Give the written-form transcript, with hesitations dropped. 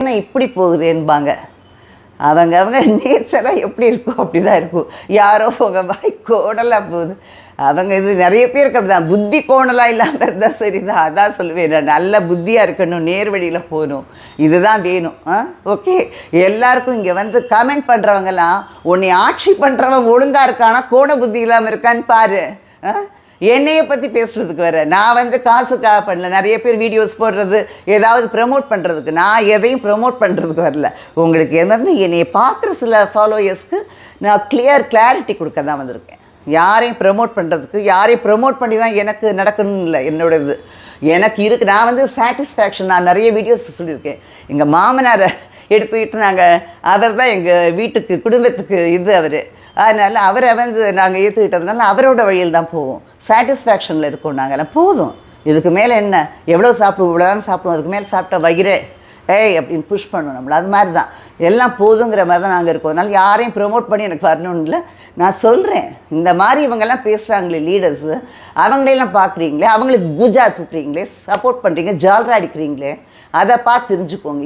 என்ன இப்படி போகுதேன்பாங்க. அவங்க நேச்சராக எப்படி இருக்கும் அப்படி தான் இருக்கும். யாரோ உங்கள் வாய் கோணலாக போகுது. அவங்க இது நிறைய பேருக்கு அப்படி தான். புத்தி கோணலாக இல்லாமல் இருந்தால் சரி தான். அதான் சொல்லுவேன், நான் நல்ல புத்தியாக இருக்கணும், நேர் வழியில் போகணும், இதுதான் வேணும். ஓகே, எல்லாருக்கும் இங்கே வந்து கமெண்ட் பண்ணுறவங்கலாம் உன்னை ஆட்சி பண்ணுறவன் ஒழுங்காக இருக்கானா கோண புத்தி இல்லாமல் இருக்கான்னு பாரு. என்னையை பற்றி பேசுகிறதுக்கு வர நான் வந்து காசுக்காக பண்ணல. நிறைய பேர் வீடியோஸ் போடுறது ஏதாவது ப்ரமோட் பண்ணுறதுக்கு, நான் எதையும் ப்ரமோட் பண்ணுறதுக்கு வரல. உங்களுக்கு என்னது என்னையை பார்க்குற சில ஃபாலோயர்ஸ்க்கு நான் கிளாரிட்டி கொடுக்க தான் வந்திருக்கேன். யாரையும் ப்ரமோட் பண்ணுறதுக்கு, யாரையும் ப்ரமோட் பண்ணி தான் எனக்கு நடக்கணும்னு இல்லை. என்னோட இது எனக்கு இருக்குது. நான் வந்து சாட்டிஸ்ஃபேக்ஷன், நான் நிறைய வீடியோஸ் சொல்லியிருக்கேன். எங்கள் மாமனாரை எடுத்துக்கிட்டு அவர் தான் எங்கள் வீட்டுக்கு குடும்பத்துக்கு இது அவர். அதனால் அவரை வந்து நாங்கள் ஏற்றுக்கிட்டதுனால அவரோட வழியில் தான் போவோம். சாட்டிஸ்ஃபேக்ஷனில் இருக்கோம் நாங்கள்லாம். போதும், இதுக்கு மேலே என்ன, எவ்வளோ சாப்பிடுவோம், இவ்வளோதான் சாப்பிடுவோம், அதுக்கு மேலே சாப்பிட்டா வயிறே அப்படின்னு புஷ் பண்ணணும் நம்மளை. அது மாதிரி தான் எல்லாம் போதுங்கிற மாதிரி தான் நாங்கள் இருக்கோம். அதனால் யாரையும் ப்ரொமோட் பண்ணி எனக்கு வரணும்னு இல்லை. நான் சொல்கிறேன், இந்த மாதிரி இவங்கெல்லாம் பேசுகிறாங்களே லீடர்ஸு, அவங்களெல்லாம் பார்க்குறீங்களே, அவங்களுக்கு குஜா தூக்குறீங்களே, சப்போர்ட் பண்ணுறீங்க, ஜால்ரா அடிக்கிறீங்களே, அதை பார்த்து தெரிஞ்சுக்கோங்க.